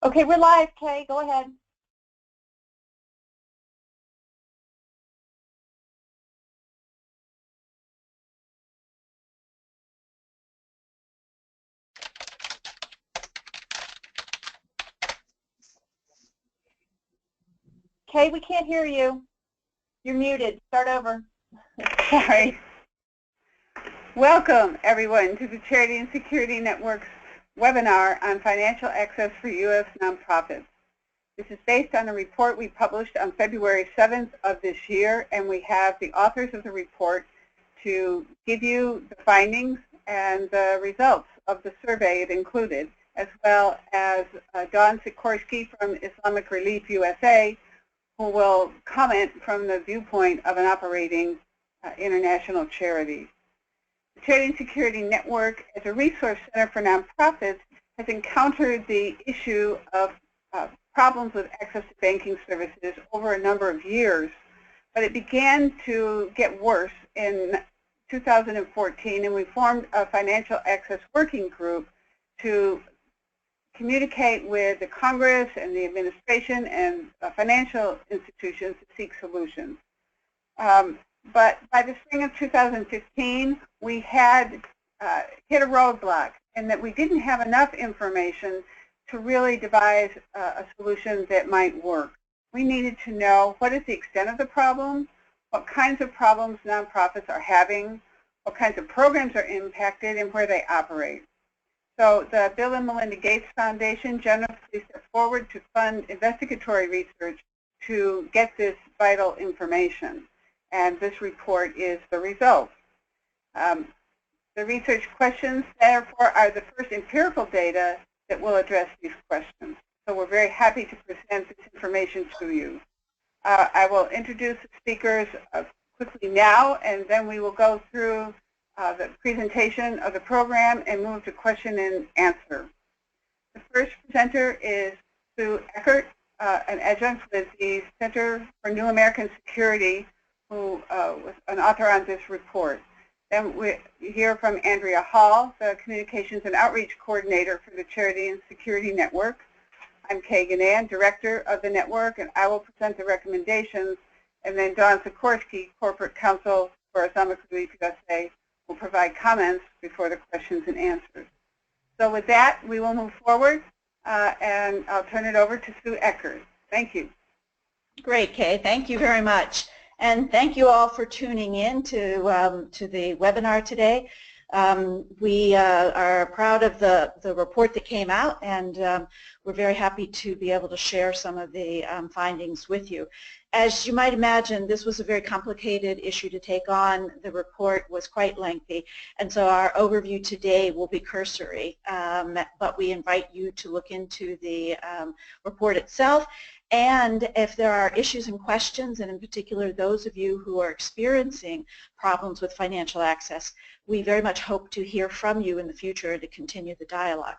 Okay, we're live, Kay. Go ahead. Kay, we can't hear you. You're muted. Start over. Sorry. Welcome, everyone, to the Charity and Security Network's webinar on financial access for U.S. nonprofits. This is based on a report we published on February 7th of this year, and we have the authors of the report to give you the findings and the results of the survey it included, as well as Dawn Sikorsky from Islamic Relief USA, who will comment from the viewpoint of an operating international charity. The Charity and Security Network, as a resource center for nonprofits, has encountered the issue of problems with access to banking services over a number of years, but it began to get worse in 2014, and we formed a financial access working group to communicate with the Congress and the administration and financial institutions to seek solutions. But by the spring of 2015, we had hit a roadblock in that we didn't have enough information to really devise a solution that might work. We needed to know what is the extent of the problem, what kinds of problems nonprofits are having, what kinds of programs are impacted, and where they operate. So the Bill and Melinda Gates Foundation generously stepped forward to fund investigatory research to get this vital information. And this report is the result. The research questions, therefore, are the first empirical data that will address these questions. So we're very happy to present this information to you. I will introduce the speakers quickly now, and then we will go through the presentation of the program and move to question and answer. The first presenter is Sue Eckert, an adjunct with the Center for New American Security, who was an author on this report. Then we hear from Andrea Hall, the Communications and Outreach Coordinator for the Charity and Security Network. I'm Kay Ganan, Director of the network, and I will present the recommendations. And then Dawn Sikorsky, Corporate Counsel for Islamic Relief USA, will provide comments before the questions and answers. So with that, we will move forward, and I'll turn it over to Sue Eckert. Thank you. Great, Kay. Thank you very much. And thank you all for tuning in to the webinar today. We are proud of the report that came out, and we're very happy to be able to share some of the findings with you. As you might imagine, this was a very complicated issue to take on. The report was quite lengthy, and so our overview today will be cursory, but we invite you to look into the report itself. And if there are issues and questions, and in particular those of you who are experiencing problems with financial access, we very much hope to hear from you in the future to continue the dialogue.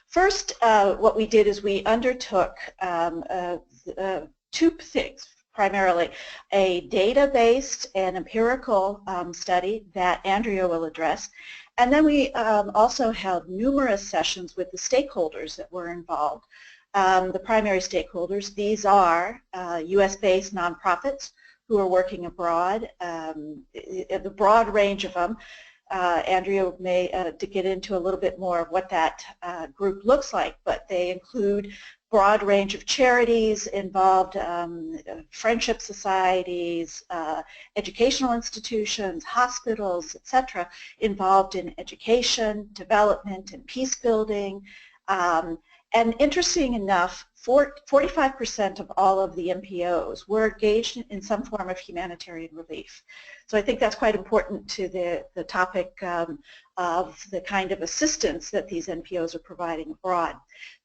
First, what we did is we undertook two things, primarily a data-based and empirical study that Andrea will address, and then we also held numerous sessions with the stakeholders that were involved. The primary stakeholders, these are U.S.-based nonprofits who are working abroad, the broad range of them. Andrea may to get into a little bit more of what that group looks like, but they include broad range of charities involved, friendship societies, educational institutions, hospitals, etc., involved in education, development, and peace building. And interesting enough, 45% of all of the NPOs were engaged in some form of humanitarian relief. So I think that's quite important to the topic of the kind of assistance that these NPOs are providing abroad.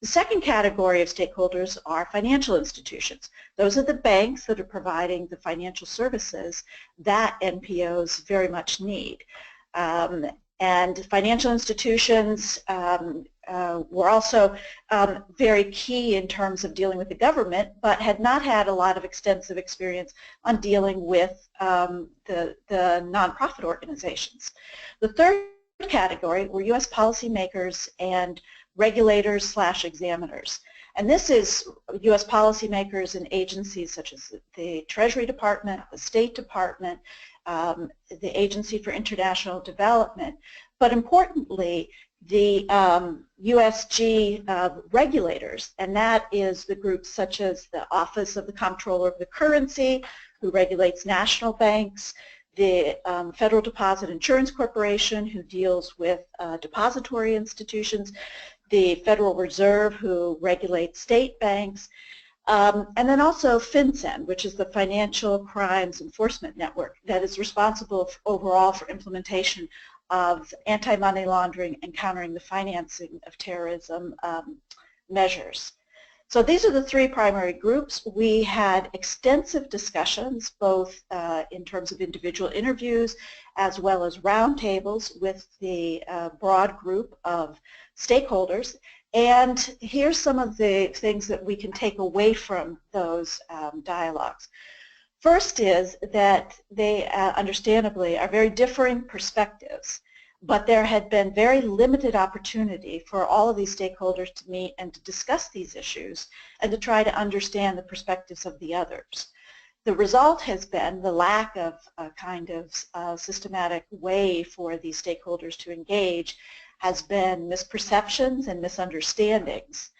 The second category of stakeholders are financial institutions. Those are the banks that are providing the financial services that NPOs very much need. And financial institutions were also very key in terms of dealing with the government, but had not had a lot of extensive experience on dealing with the nonprofit organizations. The third category were U.S. policymakers and regulators/examiners. And this is U.S. policymakers and agencies such as the Treasury Department, the State Department, the Agency for International Development, but importantly, the USG regulators, and that is the groups such as the Office of the Comptroller of the Currency, who regulates national banks, the Federal Deposit Insurance Corporation, who deals with depository institutions, the Federal Reserve, who regulates state banks, and then also FinCEN, which is the Financial Crimes Enforcement Network that is responsible overall for implementation of anti-money laundering and countering the financing of terrorism measures. So these are the three primary groups. We had extensive discussions, both in terms of individual interviews as well as roundtables with the broad group of stakeholders. And here's some of the things that we can take away from those dialogues. First is that they understandably are very differing perspectives, but there had been very limited opportunity for all of these stakeholders to meet and to discuss these issues and to try to understand the perspectives of the others. The result has been the lack of a kind of systematic way for these stakeholders to engage has been misperceptions and misunderstandings.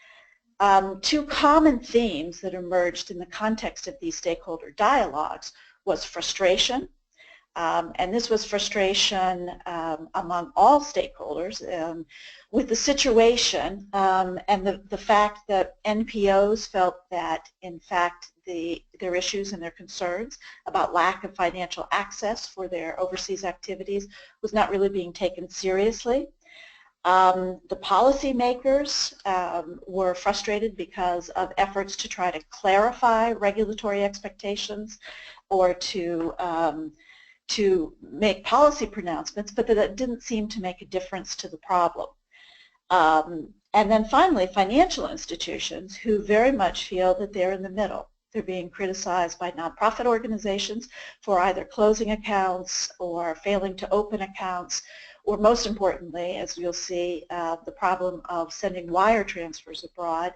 Two common themes that emerged in the context of these stakeholder dialogues was frustration, and this was frustration among all stakeholders with the situation and the fact that NPOs felt that, in fact, their issues and their concerns about lack of financial access for their overseas activities was not really being taken seriously. The policymakers were frustrated because of efforts to try to clarify regulatory expectations or to make policy pronouncements, but that didn't seem to make a difference to the problem. And then finally, financial institutions who very much feel that they're in the middle. They're being criticized by nonprofit organizations for either closing accounts or failing to open accounts, or most importantly, as you'll see, the problem of sending wire transfers abroad,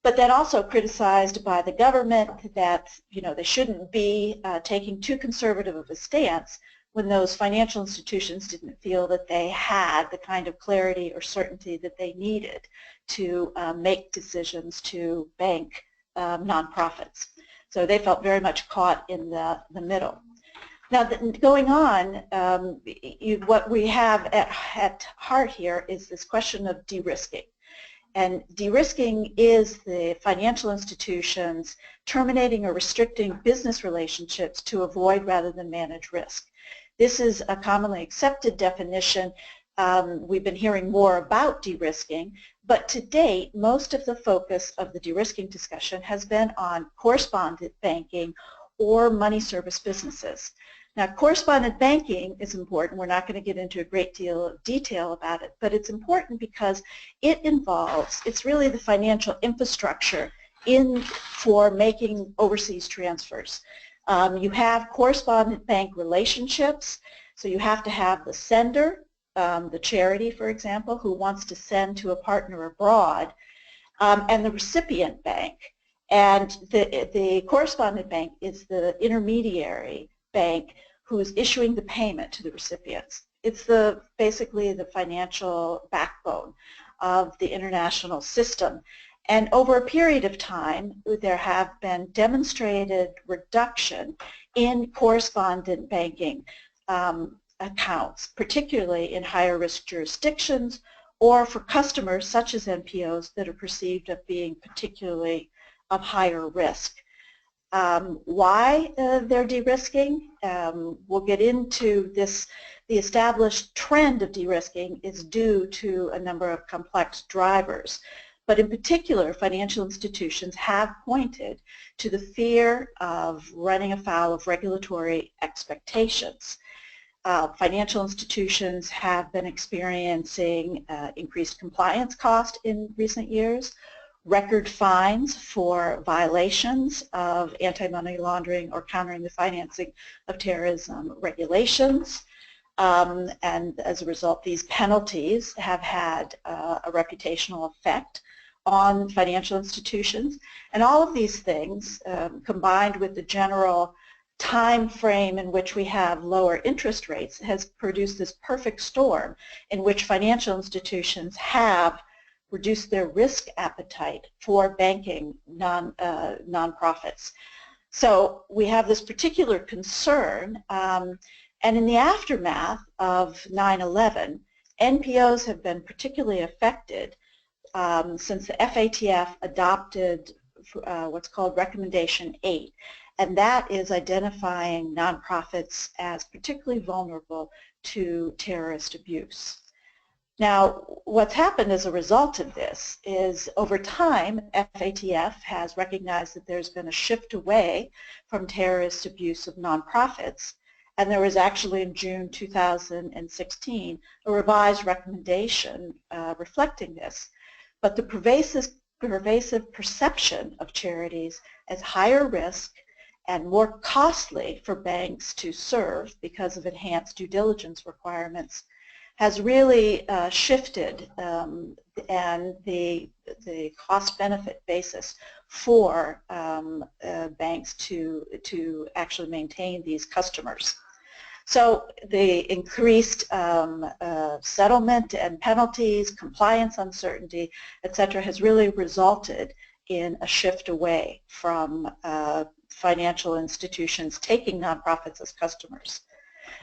but then also criticized by the government that, you know, they shouldn't be taking too conservative of a stance when those financial institutions didn't feel that they had the kind of clarity or certainty that they needed to make decisions to bank nonprofits. So they felt very much caught in the middle. Now, going on, what we have at heart here is this question of de-risking. And de-risking is the financial institutions terminating or restricting business relationships to avoid rather than manage risk. This is a commonly accepted definition. We've been hearing more about de-risking, but to date, most of the focus of the de-risking discussion has been on correspondent banking or money service businesses. Now, correspondent banking is important. We're not going to get into a great deal of detail about it, but it's important because it involves, it's really the financial infrastructure for making overseas transfers. You have correspondent bank relationships, so you have to have the sender, the charity, for example, who wants to send to a partner abroad, and the recipient bank. And the correspondent bank is the intermediary bank who is issuing the payment to the recipients. It's basically the financial backbone of the international system. And over a period of time, there have been demonstrated reduction in correspondent banking accounts, particularly in higher risk jurisdictions or for customers such as NPOs that are perceived as being particularly of higher risk. Why they're de-risking? We'll get into this. The established trend of de-risking is due to a number of complex drivers. But in particular, financial institutions have pointed to the fear of running afoul of regulatory expectations. Financial institutions have been experiencing increased compliance cost in recent years, record fines for violations of anti-money laundering or countering the financing of terrorism regulations. And as a result, these penalties have had a reputational effect on financial institutions. And all of these things, combined with the general time frame in which we have lower interest rates, has produced this perfect storm in which financial institutions have reduced their risk appetite for banking nonprofits. So we have this particular concern, and in the aftermath of 9/11, NPOs have been particularly affected since the FATF adopted what's called Recommendation 8, and that is identifying nonprofits as particularly vulnerable to terrorist abuse. Now, what's happened as a result of this is over time, FATF has recognized that there's been a shift away from terrorist abuse of nonprofits, and there was actually in June 2016 a revised recommendation reflecting this. But the pervasive perception of charities as higher risk and more costly for banks to serve because of enhanced due diligence requirements has really shifted, and the cost-benefit basis for banks to actually maintain these customers. So the increased settlement and penalties, compliance uncertainty, etc., has really resulted in a shift away from financial institutions taking nonprofits as customers.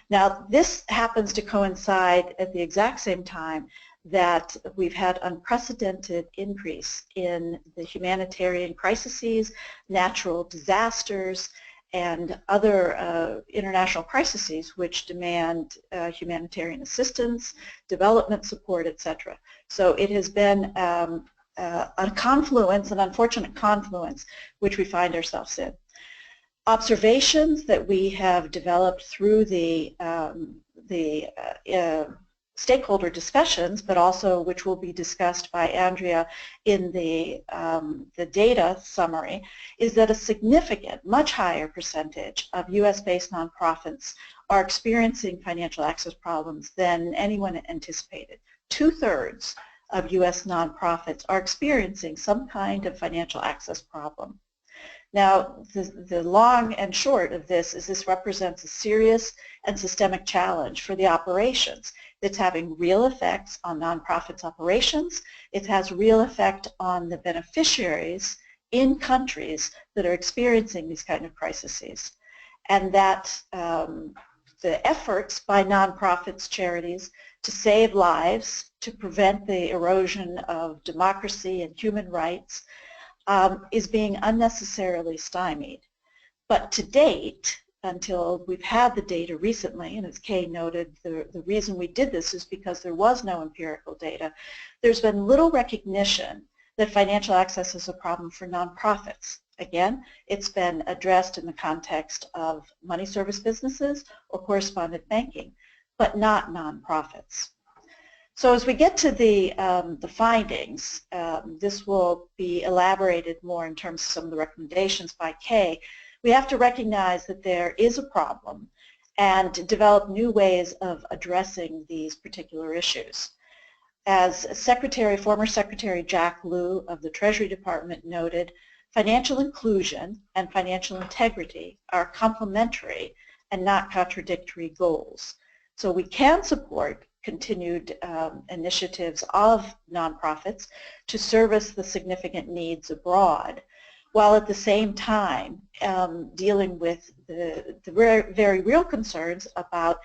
Now, this happens to coincide at the exact same time that we've had unprecedented increase in the humanitarian crises, natural disasters, and other international crises which demand humanitarian assistance, development support, etc. So it has been a confluence, an unfortunate confluence, which we find ourselves in. Observations that we have developed through the stakeholder discussions, but also which will be discussed by Andrea in the data summary, is that a significant, much higher percentage of U.S.-based nonprofits are experiencing financial access problems than anyone anticipated. 2/3 of U.S. nonprofits are experiencing some kind of financial access problem. Now, the long and short of this is this represents a serious and systemic challenge for the operations. It's having real effects on nonprofits' operations. It has real effect on the beneficiaries in countries that are experiencing these kind of crises. And that the efforts by nonprofits, charities, to save lives, to prevent the erosion of democracy and human rights, is being unnecessarily stymied. But to date, until we've had the data recently, and as Kay noted, the reason we did this is because there was no empirical data, there's been little recognition that financial access is a problem for nonprofits. Again, it's been addressed in the context of money service businesses or correspondent banking, but not nonprofits. So as we get to the findings, this will be elaborated more in terms of some of the recommendations by Kay. We have to recognize that there is a problem and develop new ways of addressing these particular issues. As former Secretary Jack Lew of the Treasury Department noted, financial inclusion and financial integrity are complementary and not contradictory goals. So we can support continued initiatives of nonprofits to service the significant needs abroad, while at the same time dealing with the very real concerns about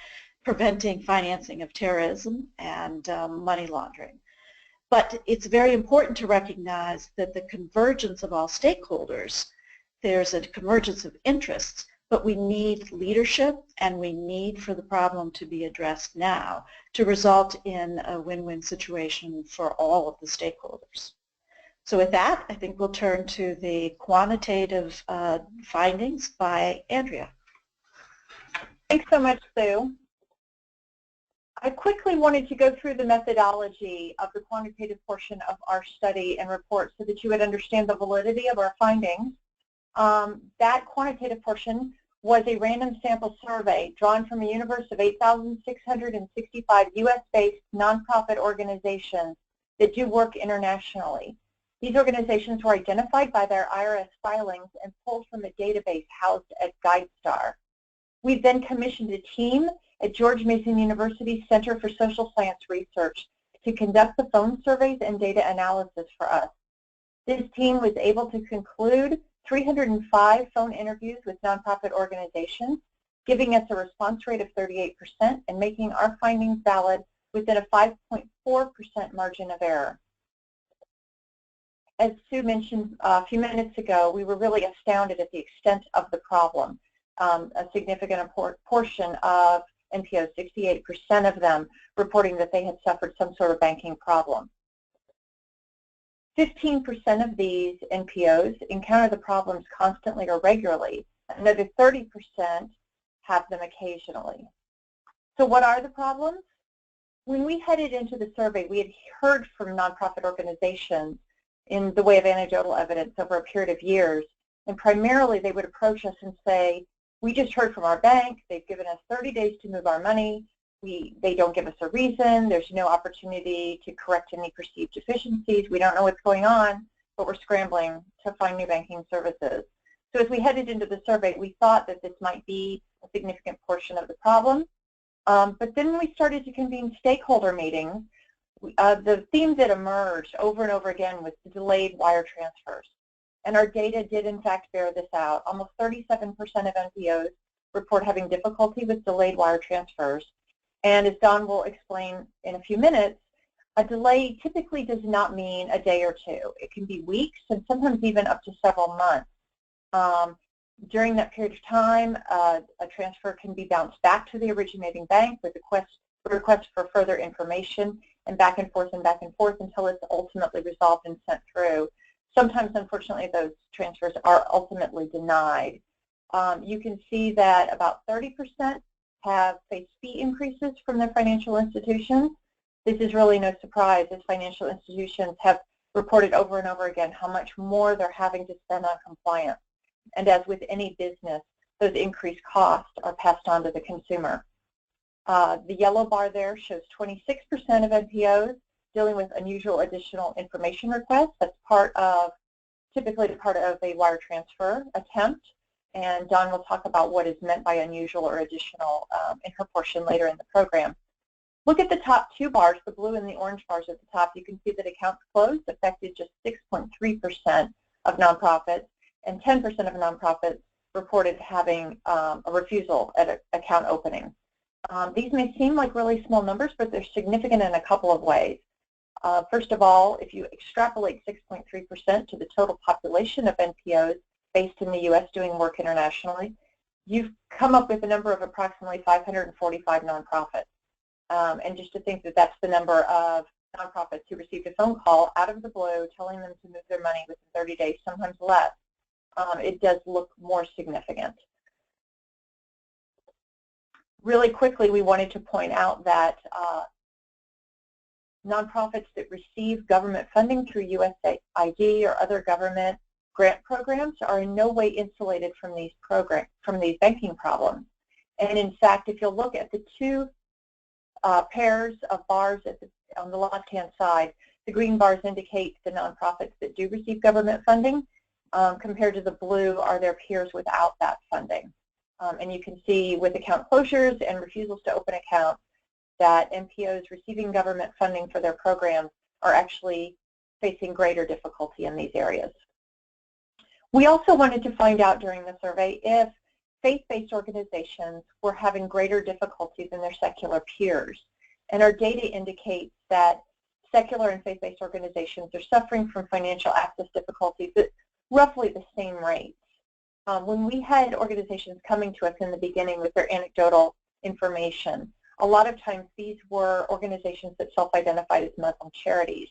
preventing financing of terrorism and money laundering. But it's very important to recognize that the convergence of all stakeholders, there's a convergence of interests, but we need leadership and we need for the problem to be addressed now to result in a win-win situation for all of the stakeholders. So with that, I think we'll turn to the quantitative findings by Andrea. Thanks so much, Sue. I quickly wanted to go through the methodology of the quantitative portion of our study and report so that you would understand the validity of our findings. That quantitative portion was a random sample survey drawn from a universe of 8,665 U.S.-based nonprofit organizations that do work internationally. These organizations were identified by their IRS filings and pulled from a database housed at GuideStar. We then commissioned a team at George Mason University Center for Social Science Research to conduct the phone surveys and data analysis for us. This team was able to conclude 305 phone interviews with nonprofit organizations, giving us a response rate of 38% and making our findings valid within a 5.4% margin of error. As Sue mentioned a few minutes ago, we were really astounded at the extent of the problem. A significant portion of NPOs, 68% of them, reporting that they had suffered some sort of banking problem. 15% of these NPOs encounter the problems constantly or regularly. Another 30% have them occasionally. So what are the problems? When we headed into the survey, we had heard from nonprofit organizations in the way of anecdotal evidence over a period of years, and primarily they would approach us and say, we just heard from our bank, they've given us 30 days to move our money, they don't give us a reason, there's no opportunity to correct any perceived deficiencies, we don't know what's going on, but we're scrambling to find new banking services. So as we headed into the survey, we thought that this might be a significant portion of the problem, but then we started to convene stakeholder meetings. The theme that emerged over and over again was the delayed wire transfers. And our data did in fact bear this out. Almost 37% of NPOs report having difficulty with delayed wire transfers. And as Don will explain in a few minutes, a delay typically does not mean a day or two. It can be weeks and sometimes even up to several months. During that period of time, a transfer can be bounced back to the originating bank with a request for further information, and back and forth until it's ultimately resolved and sent through. Sometimes, unfortunately, those transfers are ultimately denied. You can see that about 30% have faced fee increases from their financial institutions. This is really no surprise, as financial institutions have reported over and over again how much more they're having to spend on compliance. And as with any business, those increased costs are passed on to the consumer. The yellow bar there shows 26% of NPOs dealing with unusual additional information requests. That's typically part of a wire transfer attempt. And Dawn will talk about what is meant by unusual or additional in her portion later in the program. Look at the top two bars, the blue and the orange bars at the top. You can see that accounts closed affected just 6.3% of nonprofits, and 10% of nonprofits reported having a refusal at account opening. These may seem like really small numbers, but they're significant in a couple of ways. First of all, if you extrapolate 6.3% to the total population of NPOs based in the U.S. doing work internationally, you've come up with a number of approximately 545 nonprofits. And just to think that that's the number of nonprofits who received a phone call out of the blue telling them to move their money within 30 days, sometimes less, it does look more significant. Really quickly, we wanted to point out that nonprofits that receive government funding through USAID or other government grant programs are in no way insulated from these banking problems. And in fact, if you'll look at the two pairs of bars on the left-hand side, the green bars indicate the nonprofits that do receive government funding, compared to the blue are their peers without that funding. And you can see with account closures and refusals to open accounts that NPOs receiving government funding for their programs are actually facing greater difficulty in these areas. We also wanted to find out during the survey if faith-based organizations were having greater difficulty than their secular peers. And our data indicates that secular and faith-based organizations are suffering from financial access difficulties at roughly the same rates. When we had organizations coming to us in the beginning with their anecdotal information, a lot of times these were organizations that self-identified as Muslim charities.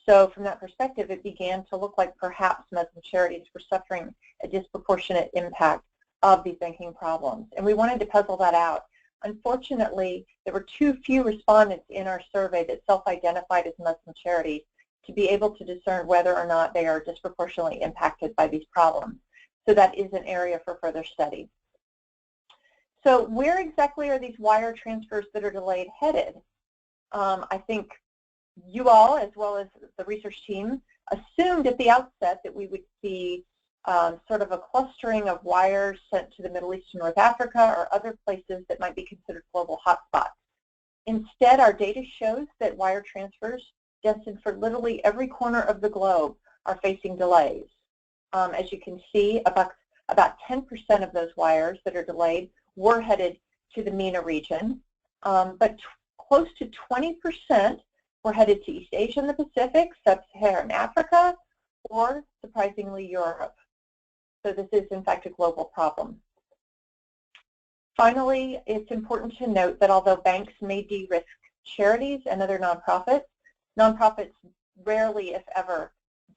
So from that perspective, it began to look like perhaps Muslim charities were suffering a disproportionate impact of these banking problems. And we wanted to puzzle that out. Unfortunately, there were too few respondents in our survey that self-identified as Muslim charities to be able to discern whether or not they are disproportionately impacted by these problems. So that is an area for further study. So where exactly are these wire transfers that are delayed headed? I think you all, as well as the research team, assumed at the outset that we would see sort of a clustering of wires sent to the Middle East and North Africa or other places that might be considered global hotspots. Instead, our data shows that wire transfers destined for literally every corner of the globe are facing delays. As you can see, about 10% of those wires that are delayed were headed to the MENA region, but close to 20% were headed to East Asia and the Pacific, Sub-Saharan Africa, or, surprisingly, Europe. So this is, in fact, a global problem. Finally, it's important to note that although banks may de-risk charities and other nonprofits, nonprofits rarely, if ever,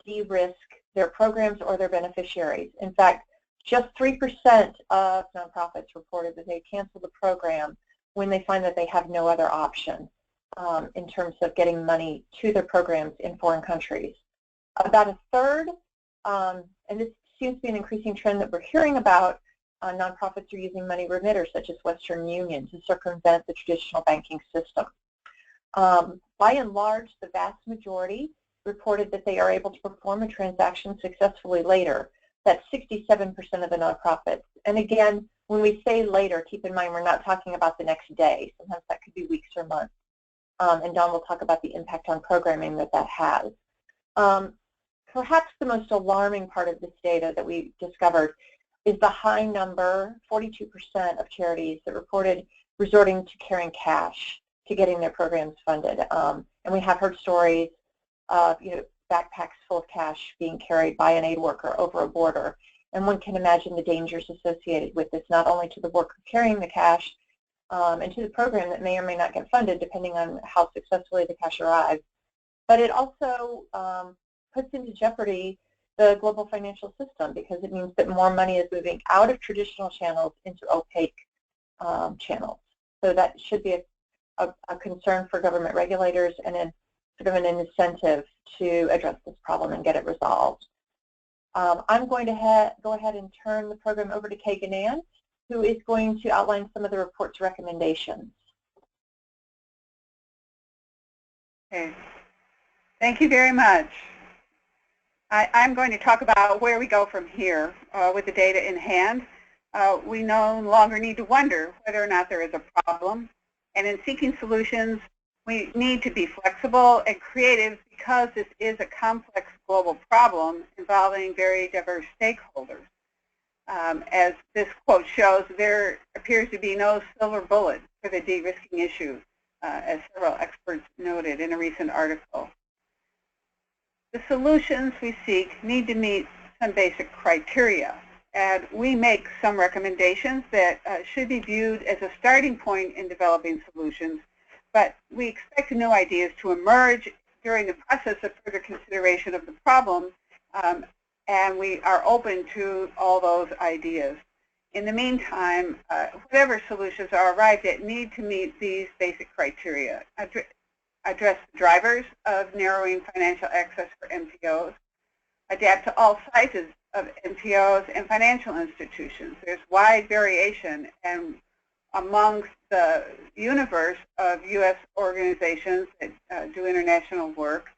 de-risk their programs or their beneficiaries. In fact, just 3% of nonprofits reported that they canceled the program when they find that they have no other option in terms of getting money to their programs in foreign countries. About a third, and this seems to be an increasing trend that we're hearing about, nonprofits are using money remitters such as Western Union to circumvent the traditional banking system. By and large, the vast majority reported that they are able to perform a transaction successfully later. That's 67% of the nonprofits. And again, when we say later, keep in mind we're not talking about the next day. Sometimes that could be weeks or months. And Don will talk about the impact on programming that that has. Perhaps the most alarming part of this data that we discovered is the high number, 42% of charities that reported resorting to carrying cash to getting their programs funded. And we have heard stories of backpacks full of cash being carried by an aid worker over a border. And one can imagine the dangers associated with this, not only to the worker carrying the cash and to the program that may or may not get funded, depending on how successfully the cash arrives, but it also puts into jeopardy the global financial system, because it means that more money is moving out of traditional channels into opaque channels. So that should be a concern for government regulators and sort of an incentive to address this problem and get it resolved. I'm going to go ahead and turn the program over to Kay Ganan, who is going to outline some of the report's recommendations. Okay. Thank you very much. I'm going to talk about where we go from here with the data in hand. We no longer need to wonder whether or not there is a problem. And in seeking solutions, we need to be flexible and creative because this is a complex global problem involving very diverse stakeholders. As this quote shows, there appears to be no silver bullet for the de-risking issue, as several experts noted in a recent article. The solutions we seek need to meet some basic criteria, and we make some recommendations that should be viewed as a starting point in developing solutions, but we expect new ideas to emerge during the process of further consideration of the problem, and we are open to all those ideas. In the meantime, whatever solutions are arrived at need to meet these basic criteria. Address the drivers of narrowing financial access for NPOs, adapt to all sizes of NPOs and financial institutions. There's wide variation and amongst the universe of U.S. organizations that do international work,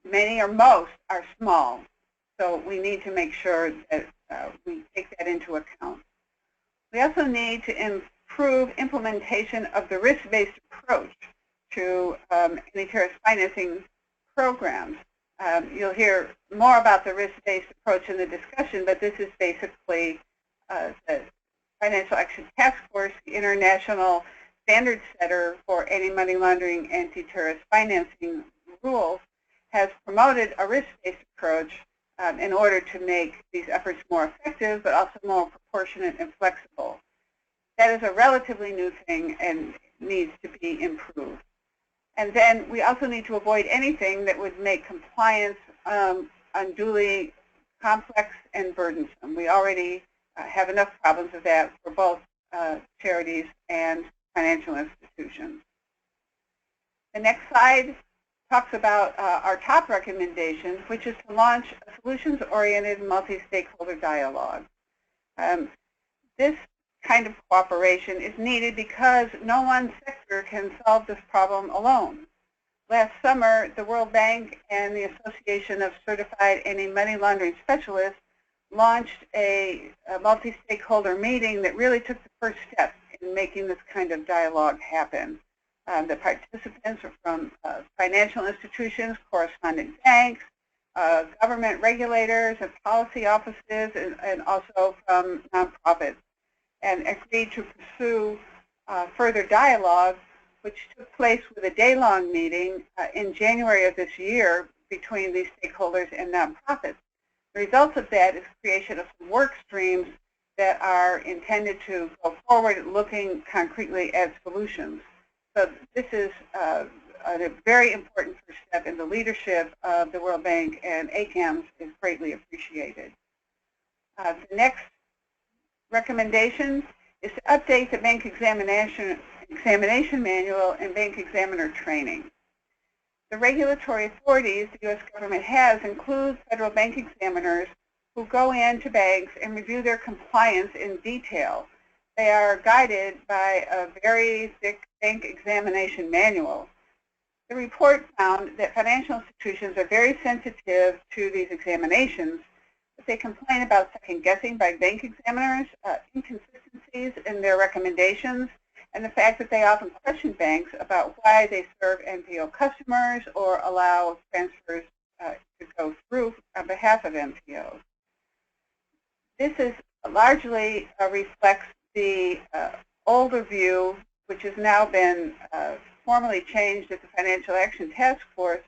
many or most are small. So we need to make sure that we take that into account. We also need to improve implementation of the risk-based approach to anti-terrorist financing programs. You'll hear more about the risk-based approach in the discussion, but this is basically the Financial Action Task Force, the international standard setter for anti-money laundering, anti-terrorist financing rules, has promoted a risk-based approach in order to make these efforts more effective, but also more proportionate and flexible. That is a relatively new thing and needs to be improved. And then we also need to avoid anything that would make compliance unduly complex and burdensome. We already have enough problems with that for both charities and financial institutions. The next slide talks about our top recommendation, which is to launch a solutions-oriented multi-stakeholder dialogue. This kind of cooperation is needed because no one sector can solve this problem alone. Last summer, the World Bank and the Association of Certified Anti-Money Laundering Specialists launched a multi-stakeholder meeting that really took the first step in making this kind of dialogue happen. The participants were from financial institutions, correspondent banks, government regulators and policy offices, and also from nonprofits, and agreed to pursue further dialogue, which took place with a day-long meeting in January of this year between these stakeholders and nonprofits. The results of that is creation of some work streams that are intended to go forward looking concretely at solutions. So this is a very important first step, and the leadership of the World Bank and ACAMS is greatly appreciated. The next recommendation is to update the bank examination manual and bank examiner training. The regulatory authorities the U.S. government has include federal bank examiners who go into banks and review their compliance in detail. They are guided by a very thick bank examination manual. The report found that financial institutions are very sensitive to these examinations, but they complain about second-guessing by bank examiners, inconsistencies in their recommendations, and the fact that they often question banks about why they serve NPO customers or allow transfers to go through on behalf of NPOs. This is largely reflects the older view, which has now been formally changed at the Financial Action Task Force,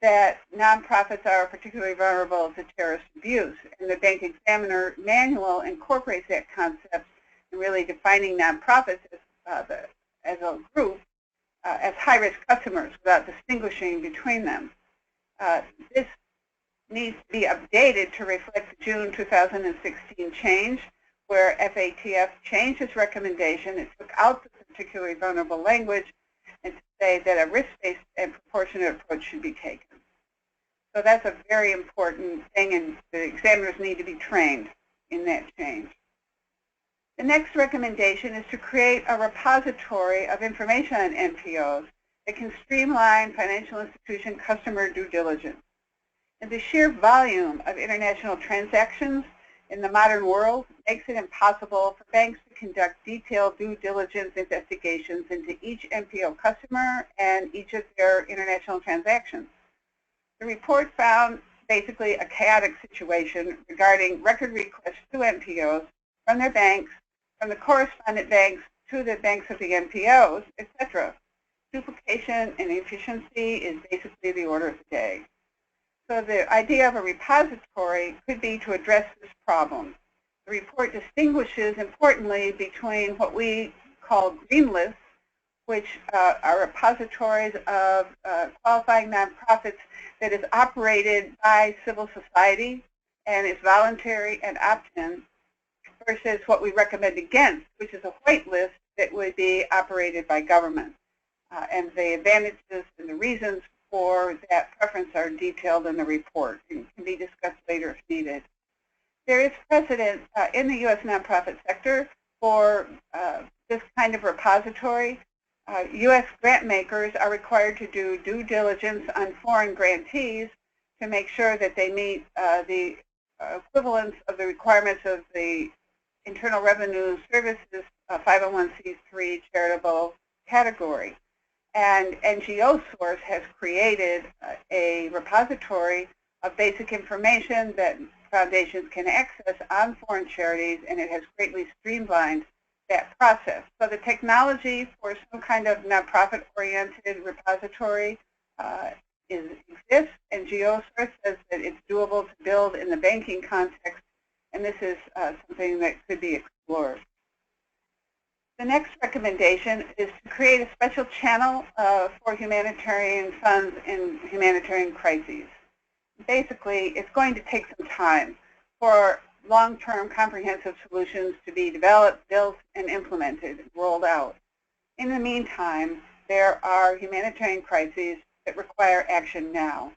that nonprofits are particularly vulnerable to terrorist abuse. And the Bank Examiner Manual incorporates that concept in really defining nonprofits as a group as high-risk customers without distinguishing between them. This needs to be updated to reflect the June 2016 change, where FATF changed its recommendation. It took out the particularly vulnerable language and to say that a risk-based and proportionate approach should be taken. So that's a very important thing, and the examiners need to be trained in that change. The next recommendation is to create a repository of information on NPOs that can streamline financial institution customer due diligence. And the sheer volume of international transactions in the modern world makes it impossible for banks to conduct detailed due diligence investigations into each NPO customer and each of their international transactions. The report found basically a chaotic situation regarding record requests to NPOs from their banks, from the correspondent banks to the banks of the NPOs, etc. Duplication and efficiency is basically the order of the day. So the idea of a repository could be to address this problem. The report distinguishes importantly between what we call green lists, which are repositories of qualifying nonprofits that is operated by civil society and is voluntary and opt-in, versus what we recommend against, which is a white list that would be operated by government. And the advantages and the reasons for that preference are detailed in the report and can be discussed later if needed. There is precedent in the U.S. nonprofit sector for this kind of repository. U.S. grant makers are required to do due diligence on foreign grantees to make sure that they meet the equivalence of the requirements of the Internal Revenue Services 501c3 charitable category. And NGOsource has created a repository of basic information that foundations can access on foreign charities, and it has greatly streamlined that process. So the technology for some kind of nonprofit-oriented repository exists, and NGOsource says that it's doable to build in the banking context, and this is something that could be explored. The next recommendation is to create a special channel for humanitarian funds in humanitarian crises. Basically, it's going to take some time for long-term comprehensive solutions to be developed, built, and implemented, rolled out. In the meantime, there are humanitarian crises that require action now.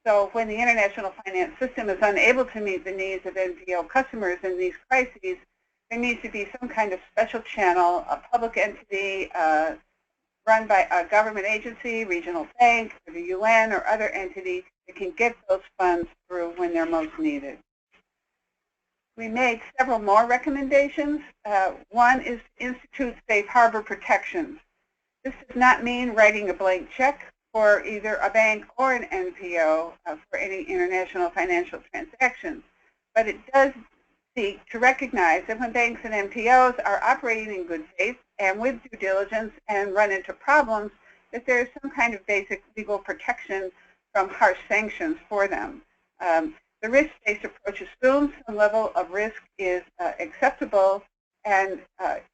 So when the international finance system is unable to meet the needs of NPO customers in these crises, there needs to be some kind of special channel, a public entity, run by a government agency, regional bank, or the UN, or other entity that can get those funds through when they're most needed. We made several more recommendations. One is to institute safe harbor protections. This does not mean writing a blank check for either a bank or an NPO for any international financial transactions, but it does seek to recognize that when banks and NPOs are operating in good faith and with due diligence and run into problems, that there is some kind of basic legal protection from harsh sanctions for them. The risk-based approach assumes some level of risk is acceptable, and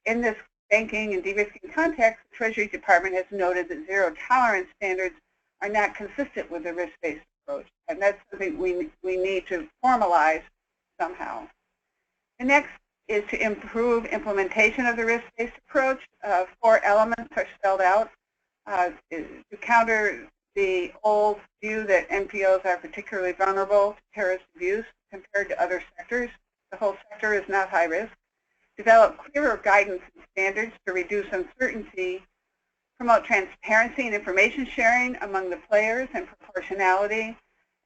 in this banking and de-risking context, the Treasury Department has noted that zero-tolerance standards are not consistent with the risk-based approach, and that's something we need to formalize somehow. The next is to improve implementation of the risk-based approach. 4 elements are spelled out to counter the old view that NPOs are particularly vulnerable to terrorist abuse compared to other sectors. The whole sector is not high risk. Develop clearer guidance and standards to reduce uncertainty. Promote transparency and information sharing among the players and proportionality.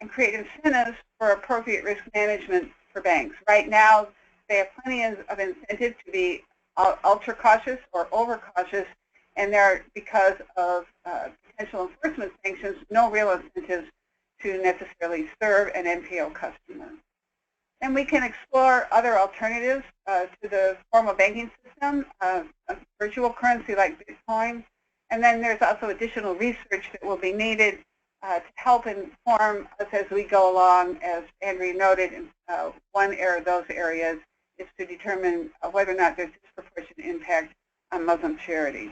And create incentives for appropriate risk management for banks. Right now, they have plenty of incentive to be ultra cautious or over cautious, and there are, because of potential enforcement sanctions, no real incentives to necessarily serve an NPO customer. And we can explore other alternatives to the formal banking system, a virtual currency like Bitcoin, and then there's also additional research that will be needed to help inform us as we go along. As Andrea noted, one of those areas is to determine whether or not there's disproportionate impact on Muslim charities.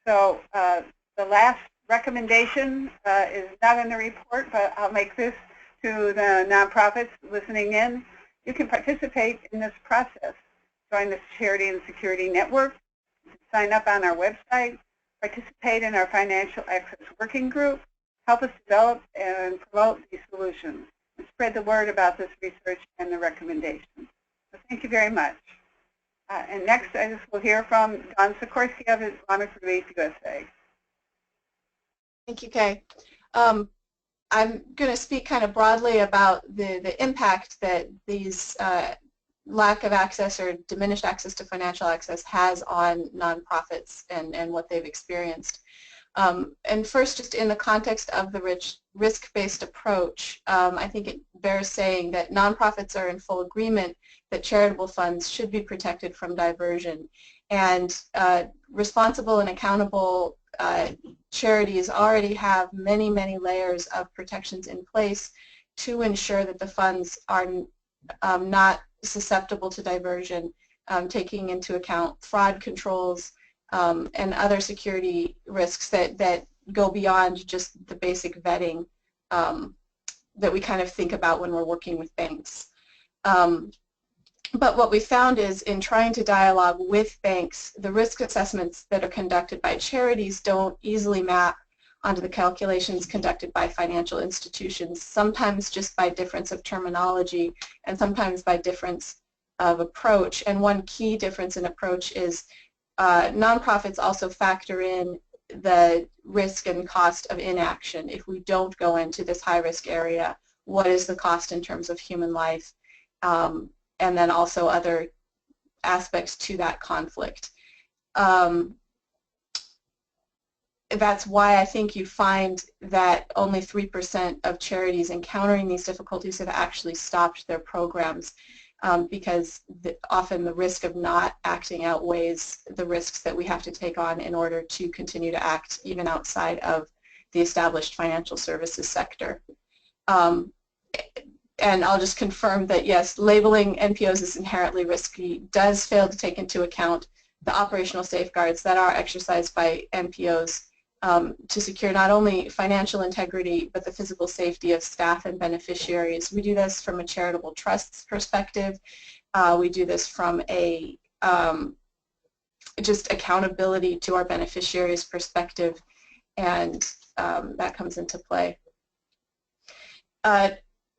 So the last recommendation is not in the report, but I'll make this to the nonprofits listening in. You can participate in this process. Join the Charity and Security Network, sign up on our website, participate in our Financial Access Working Group, help us develop and promote these solutions, and spread the word about this research and the recommendations. So thank you very much. And next, I just will hear from Don Sikorsky of Islamic Relief USA. Thank you, Kay. I'm going to speak kind of broadly about the impact that these lack of access or diminished access to financial access has on nonprofits and what they've experienced. And first, just in the context of the risk-based approach, I think it bears saying that nonprofits are in full agreement that charitable funds should be protected from diversion. And responsible and accountable charities already have many, many layers of protections in place to ensure that the funds are not susceptible to diversion, taking into account fraud controls and other security risks that go beyond just the basic vetting that we kind of think about when we're working with banks. But what we found is in trying to dialogue with banks, the risk assessments that are conducted by charities don't easily map onto the calculations conducted by financial institutions, sometimes just by difference of terminology and sometimes by difference of approach. And one key difference in approach is nonprofits also factor in the risk and cost of inaction. If we don't go into this high-risk area, what is the cost in terms of human life? And then also other aspects to that conflict. That's why I think you find that only 3% of charities encountering these difficulties have actually stopped their programs because often the risk of not acting outweighs the risks that we have to take on in order to continue to act even outside of the established financial services sector. And I'll just confirm that, yes, labeling NPOs as inherently risky does fail to take into account the operational safeguards that are exercised by NPOs to secure not only financial integrity, but the physical safety of staff and beneficiaries. We do this from a charitable trusts perspective. We do this from a just accountability to our beneficiaries perspective, and that comes into play.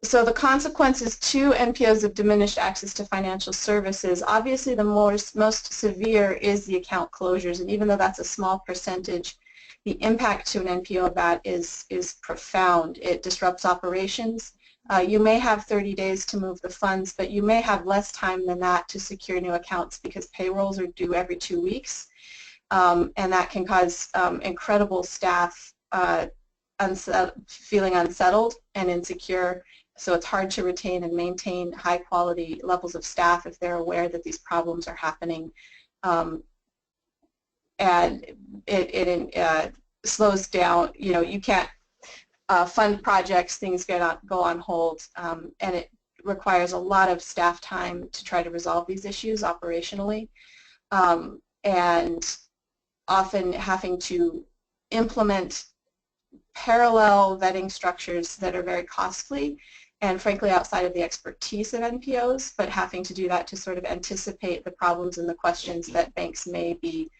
So the consequences to NPOs of diminished access to financial services, obviously the most severe is the account closures, and even though that's a small percentage, the impact to an NPO of that is profound. It disrupts operations. You may have 30 days to move the funds, but you may have less time than that to secure new accounts because payrolls are due every 2 weeks. And that can cause incredible staff feeling unsettled and insecure. So it's hard to retain and maintain high quality levels of staff if they're aware that these problems are happening. And it slows down, you can't fund projects, things go on hold, and it requires a lot of staff time to try to resolve these issues operationally, and often having to implement parallel vetting structures that are very costly and frankly outside of the expertise of NPOs, but having to do that to sort of anticipate the problems and the questions that banks may be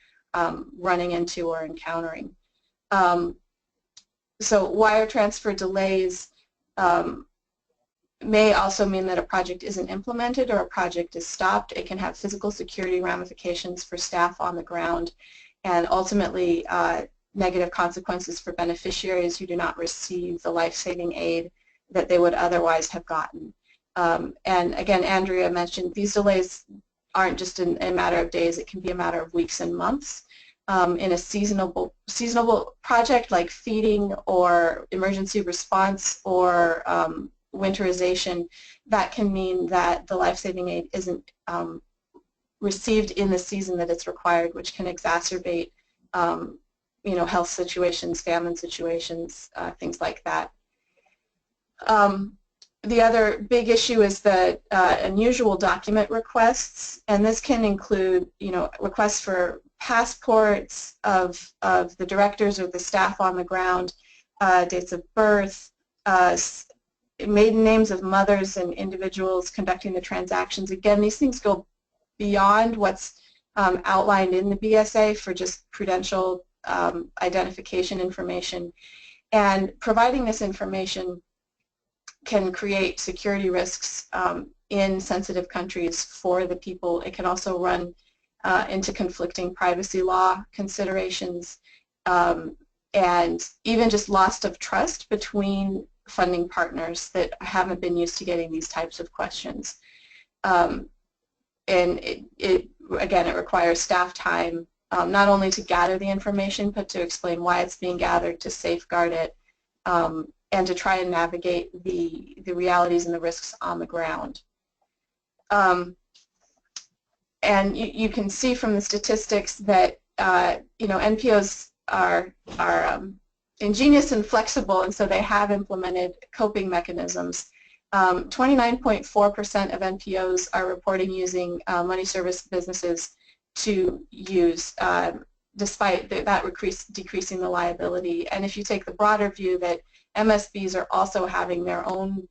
running into or encountering. So wire transfer delays may also mean that a project isn't implemented or a project is stopped. It can have physical security ramifications for staff on the ground and ultimately negative consequences for beneficiaries who do not receive the life-saving aid that they would otherwise have gotten. And again, Andrea mentioned these delays aren't just in a matter of days, it can be a matter of weeks and months. In a seasonable project like feeding or emergency response or winterization, that can mean that the life-saving aid isn't received in the season that it's required, which can exacerbate health situations, famine situations, things like that. The other big issue is the unusual document requests, and this can include requests for passports of the directors or the staff on the ground, dates of birth, maiden names of mothers and individuals conducting the transactions. Again, these things go beyond what's outlined in the BSA for just prudential identification information, and providing this information can create security risks in sensitive countries for the people. It can also run into conflicting privacy law considerations and even just loss of trust between funding partners that haven't been used to getting these types of questions. And again, it requires staff time not only to gather the information but to explain why it's being gathered, to safeguard it, and to try and navigate the realities and the risks on the ground. And you can see from the statistics that NPOs are ingenious and flexible, and so they have implemented coping mechanisms. 29.4% of NPOs are reporting using money service businesses to use, despite that decreasing the liability. And if you take the broader view that MSBs are also having their own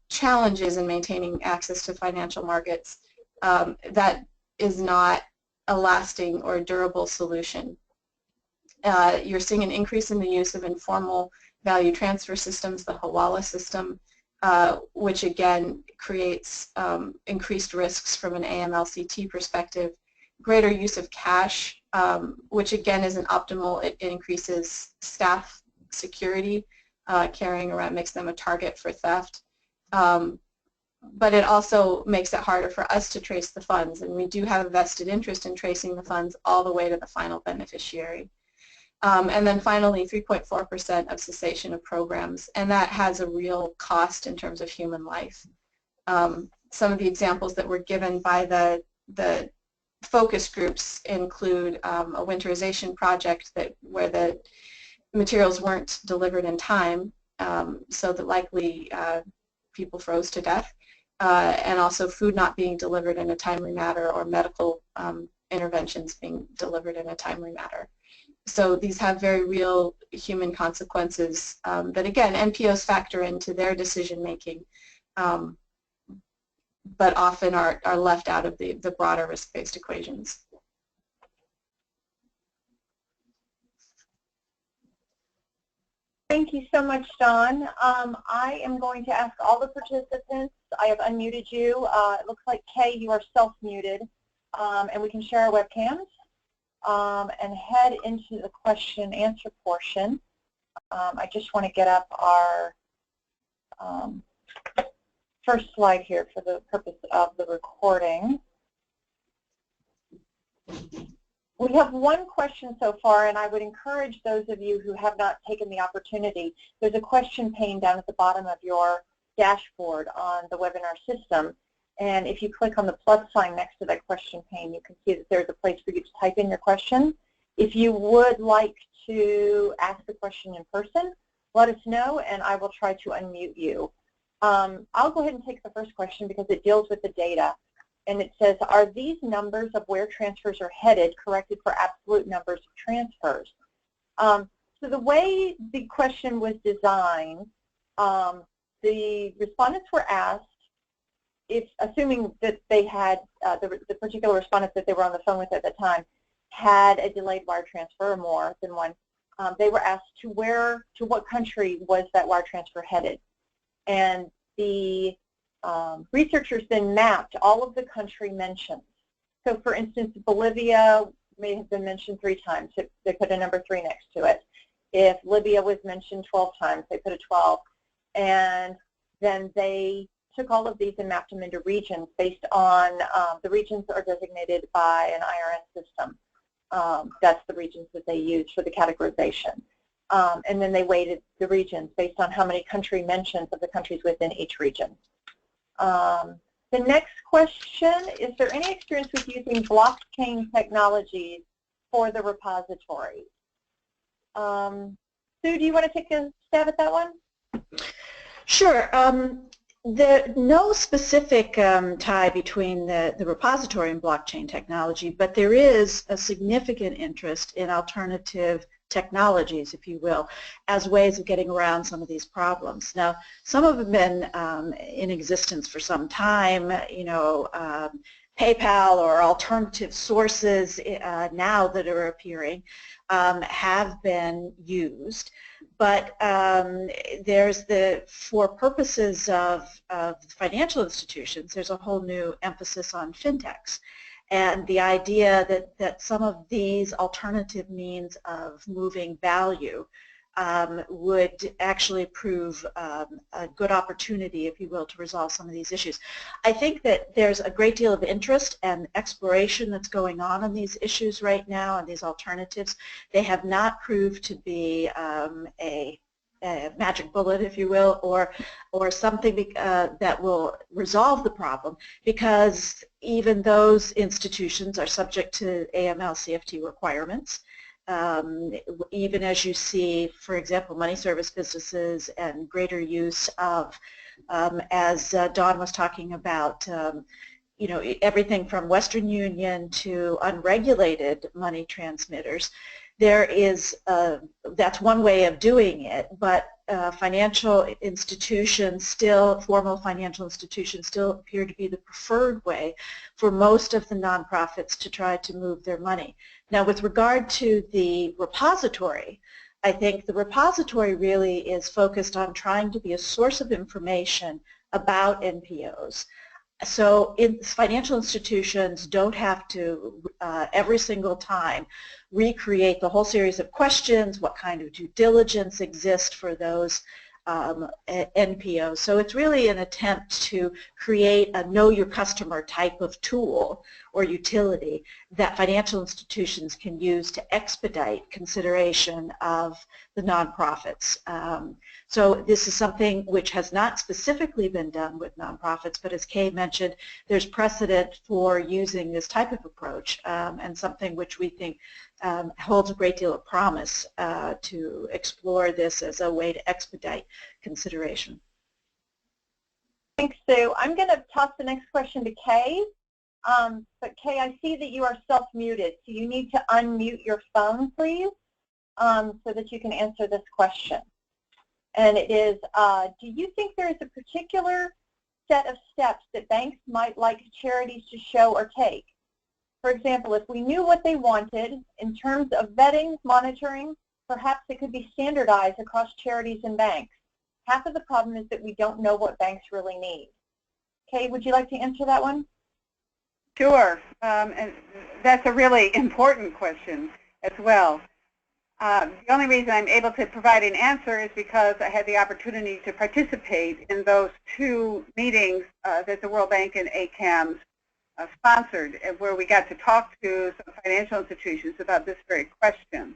challenges in maintaining access to financial markets, that is not a lasting or durable solution. You're seeing an increase in the use of informal value transfer systems, the Hawala system, which again creates increased risks from an AMLCT perspective. Greater use of cash, which again isn't optimal. It increases staff security, carrying around, makes them a target for theft. But it also makes it harder for us to trace the funds, and we do have a vested interest in tracing the funds all the way to the final beneficiary. And then finally, 3.4% of cessation of programs, and that has a real cost in terms of human life. Some of the examples that were given by the focus groups include a winterization project where the materials weren't delivered in time, so that likely people froze to death, and also food not being delivered in a timely manner or medical interventions being delivered in a timely manner. So these have very real human consequences that, again, NPOs factor into their decision making, but often are left out of the broader risk-based equations. Thank you so much, Dawn. I am going to ask all the participants, I have unmuted you. It looks like Kay, you are self-muted, and we can share our webcams. and head into the question and answer portion. I just want to get up our first slide here for the purpose of the recording. We have one question so far, and I would encourage those of you who have not taken the opportunity, there's a question pane down at the bottom of your dashboard on the webinar system. And if you click on the plus sign next to that question pane, you can see that there's a place for you to type in your question. If you would like to ask the question in person, let us know, and I will try to unmute you. I'll go ahead and take the first question because it deals with the data. And it says, are these numbers of where transfers are headed corrected for absolute numbers of transfers? So the way the question was designed, the respondents were asked, if assuming that they had, the particular respondents that they were on the phone with at the time had a delayed wire transfer or more than one, they were asked to what country was that wire transfer headed. And the researchers then mapped all of the country mentions. So for instance, Bolivia may have been mentioned 3 times. They put a number 3 next to it. If Libya was mentioned 12 times, they put a 12. And then they took all of these and mapped them into regions based on the regions that are designated by an IRS system. That's the regions that they use for the categorization. And then they weighted the regions based on how many country mentions of the countries within each region. The next question, is there any experience with using blockchain technologies for the repository? Sue, do you want to take a stab at that one? Sure. No specific tie between the repository and blockchain technology, but there is a significant interest in alternative technologies, if you will, as ways of getting around some of these problems. Now, some of them have been in existence for some time, you know, PayPal or alternative sources now that are appearing have been used. But there's for purposes of financial institutions, there's a whole new emphasis on fintechs. And the idea that some of these alternative means of moving value would actually prove a good opportunity, if you will, to resolve some of these issues. I think that there's a great deal of interest and exploration that's going on these issues right now and these alternatives. They have not proved to be a magic bullet, if you will, or something that will resolve the problem, because even those institutions are subject to AML-CFT requirements. Even as you see, for example, money service businesses and greater use of, as Dawn was talking about, you know, everything from Western Union to unregulated money transmitters. There is, that's one way of doing it, but financial institutions still, formal financial institutions still appear to be the preferred way for most of the nonprofits to try to move their money. Now, with regard to the repository, I think the repository really is focused on trying to be a source of information about NPOs. So financial institutions don't have to every single time recreate the whole series of questions, what kind of due diligence exists for those NPOs. So it's really an attempt to create a know your customer type of tool or utility that financial institutions can use to expedite consideration of the nonprofits. So this is something which has not specifically been done with nonprofits, but as Kay mentioned, there's precedent for using this type of approach and something which we think holds a great deal of promise to explore this as a way to expedite consideration. Thanks, Sue. I'm going to toss the next question to Kay. But Kay, I see that you are self-muted, so you need to unmute your phone, please, so that you can answer this question. And it is, do you think there is a particular set of steps that banks might like charities to show or take? For example, if we knew what they wanted in terms of vetting, monitoring, perhaps it could be standardized across charities and banks. Half of the problem is that we don't know what banks really need. Kay, would you like to answer that one? Sure, and that's a really important question as well. The only reason I'm able to provide an answer is because I had the opportunity to participate in those two meetings that the World Bank and ACAMS sponsored, where we got to talk to some financial institutions about this very question.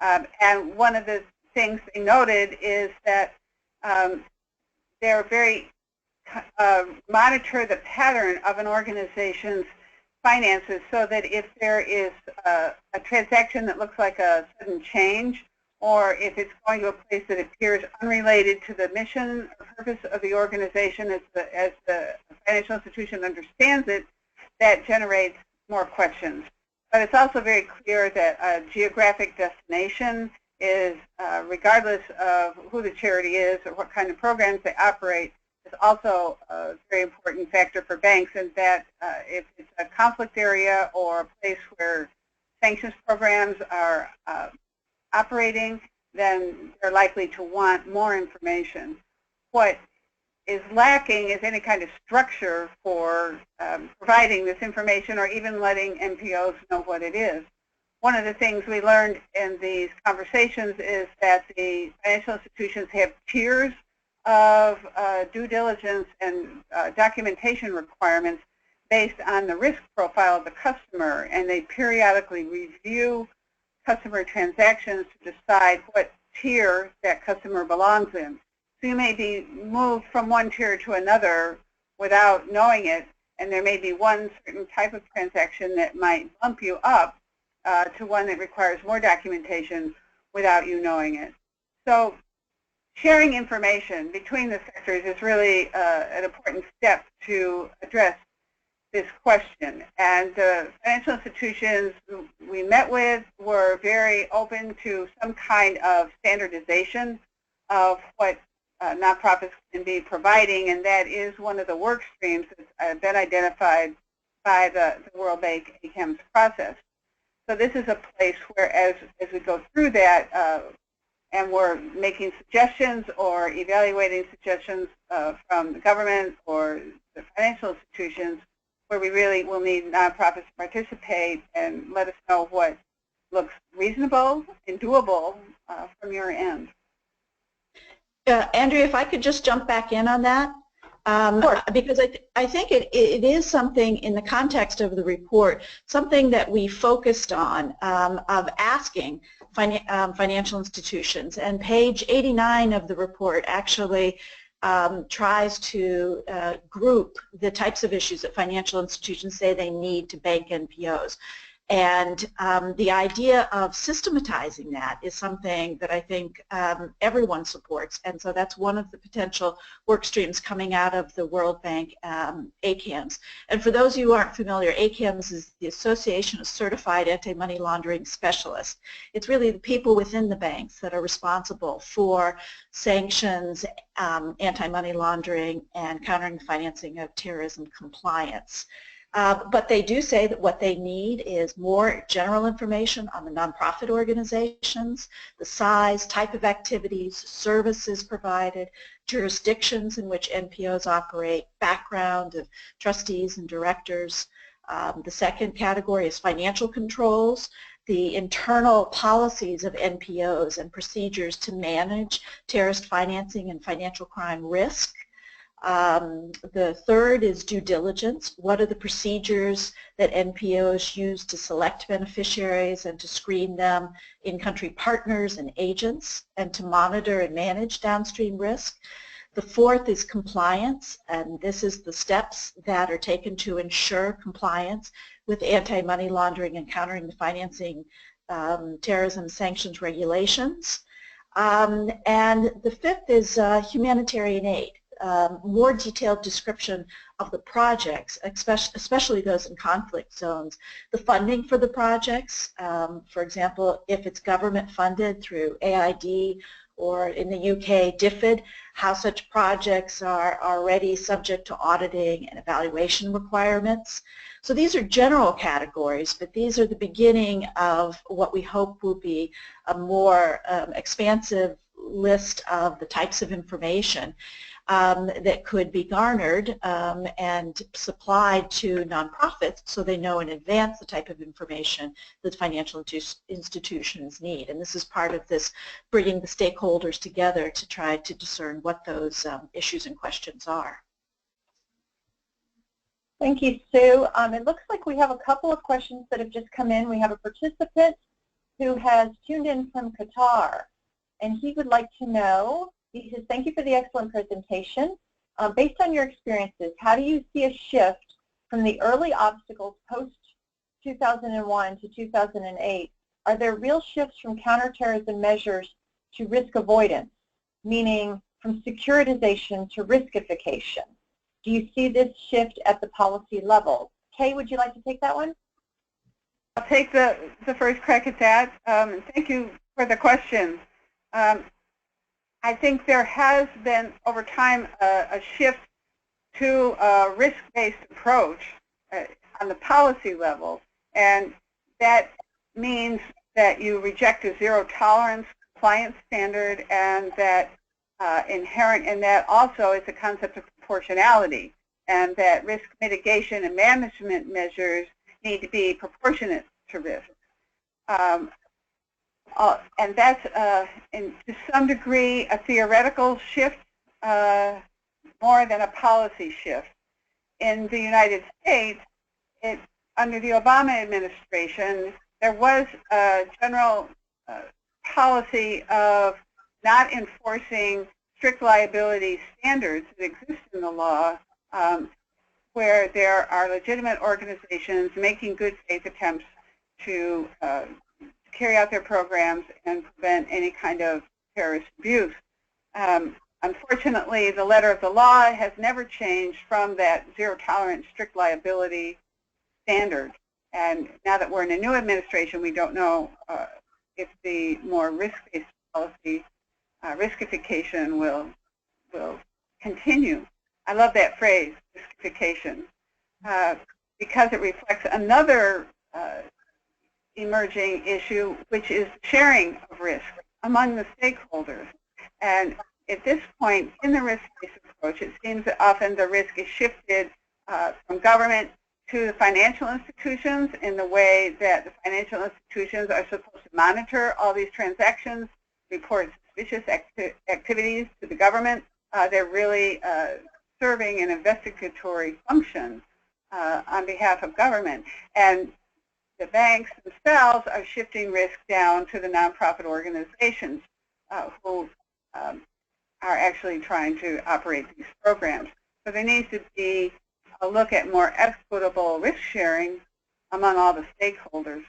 And one of the things they noted is that they're very monitor the pattern of an organization's finances, so that if there is a transaction that looks like a sudden change, or if it's going to a place that appears unrelated to the mission or purpose of the organization as the financial institution understands it, that generates more questions. But it's also very clear that a geographic destination is, regardless of who the charity is or what kind of programs they operate, is also a very important factor for banks, and that if it's a conflict area or a place where sanctions programs are operating, then they're likely to want more information. What is lacking is any kind of structure for providing this information or even letting NPOs know what it is. One of the things we learned in these conversations is that the financial institutions have tiers of due diligence and documentation requirements based on the risk profile of the customer, and they periodically review customer transactions to decide what tier that customer belongs in. So you may be moved from one tier to another without knowing it, and there may be one certain type of transaction that might bump you up to one that requires more documentation without you knowing it. So sharing information between the sectors is really an important step to address this question. And the financial institutions we met with were very open to some kind of standardization of what nonprofits can be providing, and that is one of the work streams that's been identified by the World Bank ACAMS process. So this is a place where, as we go through that, and we're making suggestions or evaluating suggestions from the government or the financial institutions, where we really will need nonprofits to participate and let us know what looks reasonable and doable from your end. Andrea, if I could just jump back in on that, because I think it is something in the context of the report, something that we focused on of asking financial institutions. And page 89 of the report actually tries to group the types of issues that financial institutions say they need to bank NPOs. And the idea of systematizing that is something that I think everyone supports, and so that's one of the potential work streams coming out of the World Bank ACAMS. And for those of you who aren't familiar, ACAMS is the Association of Certified Anti-Money Laundering Specialists. It's really the people within the banks that are responsible for sanctions, anti-money laundering, and countering the financing of terrorism compliance. But they do say that what they need is more general information on the nonprofit organizations, the size, type of activities, services provided, jurisdictions in which NPOs operate, background of trustees and directors. The second category is financial controls, the internal policies of NPOs and procedures to manage terrorist financing and financial crime risk. The third is due diligence. What are the procedures that NPOs use to select beneficiaries and to screen them in-country partners and agents, and to monitor and manage downstream risk? The fourth is compliance, and this is the steps that are taken to ensure compliance with anti-money laundering and countering the financing terrorism sanctions regulations. And the fifth is humanitarian aid. More detailed description of the projects, especially those in conflict zones. The funding for the projects, for example, if it's government funded through AID or in the UK DFID, how such projects are already subject to auditing and evaluation requirements. So these are general categories, but these are the beginning of what we hope will be a more expansive list of the types of information that could be garnered and supplied to nonprofits so they know in advance the type of information that financial institutions need. And this is part of this bringing the stakeholders together to try to discern what those issues and questions are. Thank you, Sue. It looks like we have a couple of questions that have just come in. We have a participant who has tuned in from Qatar, and he would like to know, he says, thank you for the excellent presentation. Based on your experiences, how do you see a shift from the early obstacles post-2001 to 2008? Are there real shifts from counterterrorism measures to risk avoidance, meaning from securitization to riskification? Do you see this shift at the policy level? Kay, would you like to take that one? I'll take the first crack at that. Thank you for the question. I think there has been, over time, a shift to a risk-based approach on the policy level, and that means that you reject a zero-tolerance compliance standard, and that inherent in that also is the concept of proportionality, and that risk mitigation and management measures need to be proportionate to risk. And that's, to some degree, a theoretical shift more than a policy shift. In the United States, under the Obama administration, there was a general policy of not enforcing strict liability standards that exist in the law, where there are legitimate organizations making good faith attempts to carry out their programs and prevent any kind of terrorist abuse. Unfortunately, the letter of the law has never changed from that zero-tolerance strict liability standard. And now that we're in a new administration, we don't know if the more risk-based policy, riskification, will continue. I love that phrase, riskification, because it reflects another emerging issue, which is sharing of risk among the stakeholders. And at this point in the risk-based approach, it seems that often the risk is shifted from government to the financial institutions in the way that the financial institutions are supposed to monitor all these transactions, report suspicious activities to the government. They're really serving an investigatory function on behalf of government. And the banks themselves are shifting risk down to the nonprofit organizations who are actually trying to operate these programs. So there needs to be a look at more equitable risk sharing among all the stakeholders.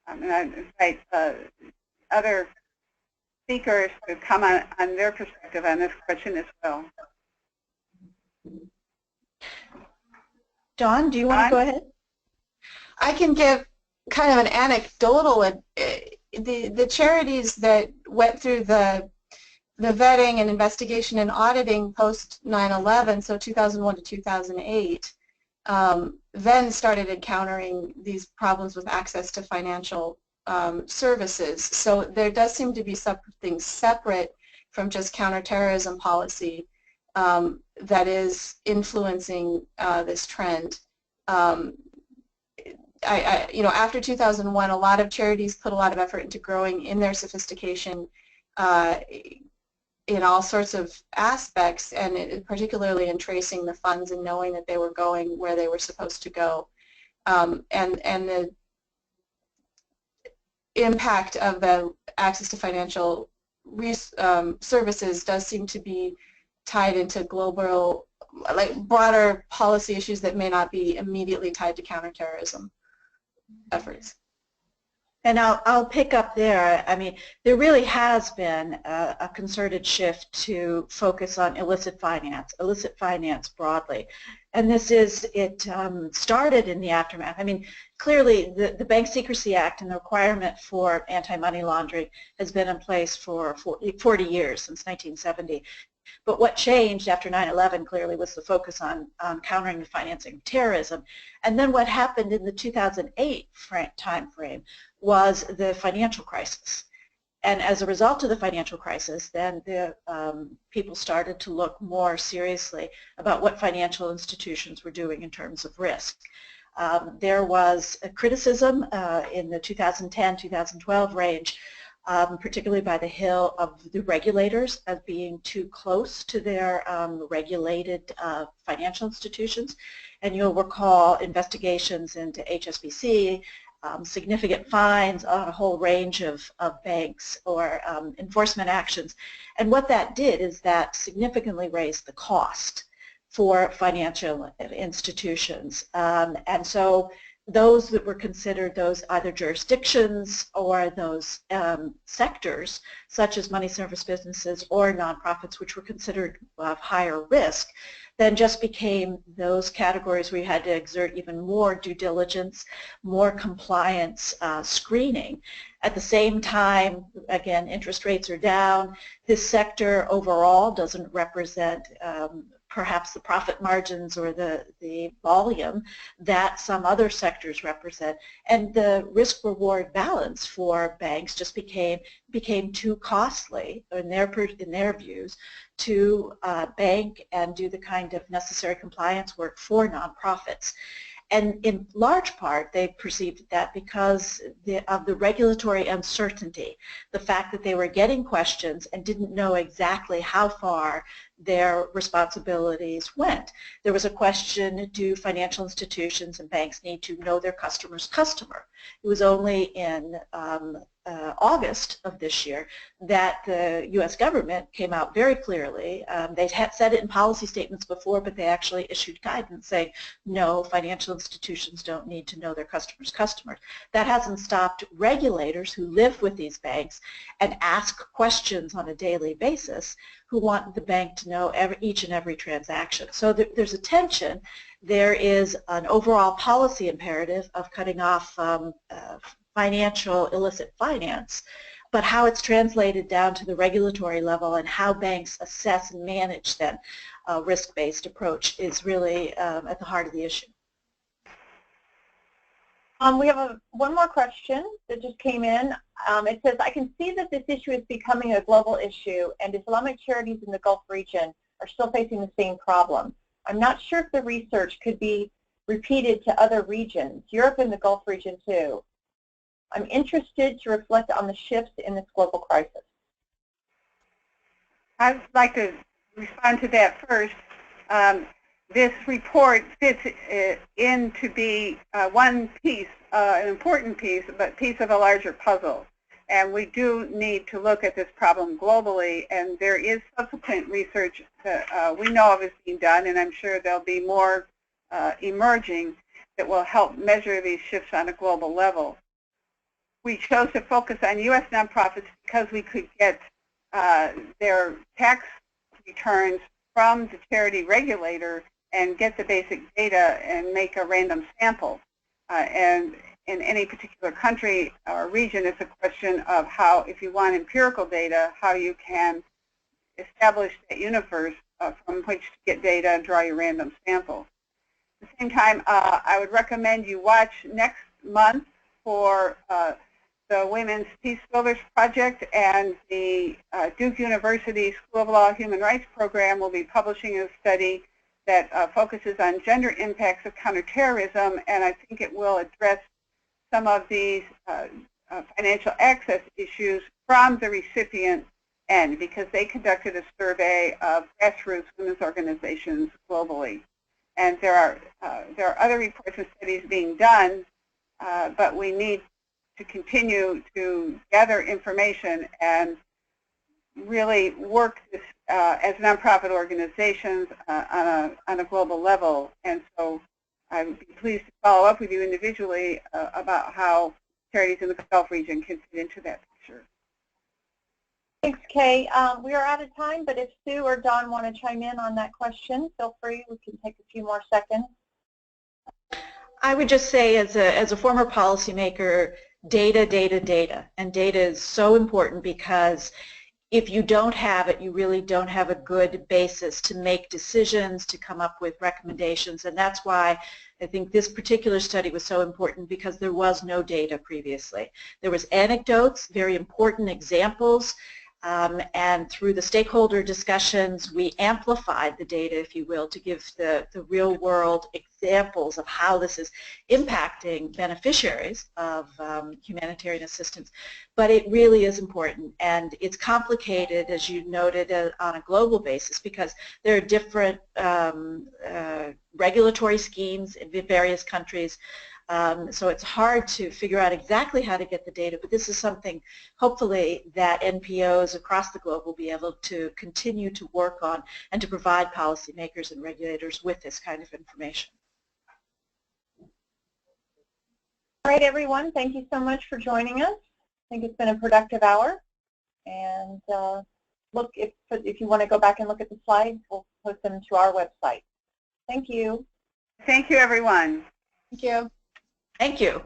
And I invite other speakers to comment on their perspective on this question as well. Dawn, do you want to go ahead? I can give kind of an anecdotal. The charities that went through the vetting and investigation and auditing post 9/11, so 2001 to 2008, then started encountering these problems with access to financial services. So there does seem to be something separate from just counterterrorism policy that is influencing this trend. After 2001, a lot of charities put a lot of effort into growing in their sophistication in all sorts of aspects, and particularly in tracing the funds and knowing that they were going where they were supposed to go. And the impact of the access to financial services does seem to be tied into global, like broader policy issues that may not be immediately tied to counterterrorism efforts. And I'll pick up there. I mean, there really has been a concerted shift to focus on illicit finance broadly. And this is, it started in the aftermath. I mean, clearly the Bank Secrecy Act and the requirement for anti-money laundering has been in place for 40 years, since 1970. But what changed after 9/11 clearly was the focus on countering the financing of terrorism. And then what happened in the 2008 time frame was the financial crisis. And as a result of the financial crisis, then the people started to look more seriously about what financial institutions were doing in terms of risk. There was a criticism in the 2010-2012 range, particularly by the Hill, of the regulators as being too close to their regulated financial institutions. And you'll recall investigations into HSBC, significant fines on a whole range of banks, or enforcement actions. And what that did is that significantly raised the cost for financial institutions. And so those that were considered those either jurisdictions or those sectors, such as money service businesses or nonprofits, which were considered of higher risk, then just became those categories where you had to exert even more due diligence, more compliance screening. At the same time, again, interest rates are down. This sector overall doesn't represent perhaps the profit margins or the volume that some other sectors represent. And the risk-reward balance for banks just became too costly in their views to bank and do the kind of necessary compliance work for nonprofits. And in large part, they perceived that because of the regulatory uncertainty, the fact that they were getting questions and didn't know exactly how far their responsibilities went. There was a question, do financial institutions and banks need to know their customer's customer? It was only in August of this year that the U.S. government came out very clearly. They had said it in policy statements before, but they actually issued guidance saying, no, financial institutions don't need to know their customer's customers. That hasn't stopped regulators who live with these banks and ask questions on a daily basis, who want the bank to know each and every transaction. So there's a tension. There is an overall policy imperative of cutting off financial illicit finance, but how it's translated down to the regulatory level and how banks assess and manage that risk-based approach is really at the heart of the issue. We have one more question that just came in. It says, I can see that this issue is becoming a global issue, and Islamic charities in the Gulf region are still facing the same problem. I'm not sure if the research could be repeated to other regions, Europe and the Gulf region too. I'm interested to reflect on the shifts in this global crisis. I'd like to respond to that first. This report fits in to be one piece, an important piece, but piece of a larger puzzle. And we do need to look at this problem globally, and there is subsequent research that we know of is being done, and I'm sure there'll be more emerging that will help measure these shifts on a global level. We chose to focus on U.S. nonprofits because we could get their tax returns from the charity regulator and get the basic data and make a random sample. And in any particular country or region, it's a question of how, if you want empirical data, how you can establish that universe from which to get data and draw your random sample. At the same time, I would recommend you watch next month for the Women's Peace Builders Project, and the Duke University School of Law Human Rights Program will be publishing a study that focuses on gender impacts of counterterrorism, and I think it will address some of these financial access issues from the recipient end, because they conducted a survey of grassroots women's organizations globally. And there are other reports and studies being done, but we need to continue to gather information and really work this, as nonprofit organizations on a global level. And so I would be pleased to follow up with you individually about how charities in the Gulf region can fit into that picture. Thanks, Kay. We are out of time, but if Sue or Don want to chime in on that question, feel free. We can take a few more seconds. I would just say, as a former policymaker, data, and data is so important, because if you don't have it, you really don't have a good basis to make decisions, to come up with recommendations, and that's why I think this particular study was so important, because there was no data previously. There was anecdotes, very important examples, and through the stakeholder discussions, we amplified the data, if you will, to give the real-world examples of how this is impacting beneficiaries of humanitarian assistance. But it really is important, and it's complicated, as you noted, on a global basis, because there are different regulatory schemes in various countries. So it's hard to figure out exactly how to get the data, but this is something, hopefully, that NPOs across the globe will be able to continue to work on and to provide policymakers and regulators with this kind of information. All right, everyone, thank you so much for joining us. I think it's been a productive hour. And look, if you want to go back and look at the slides, we'll post them to our website. Thank you. Thank you, everyone. Thank you. Thank you.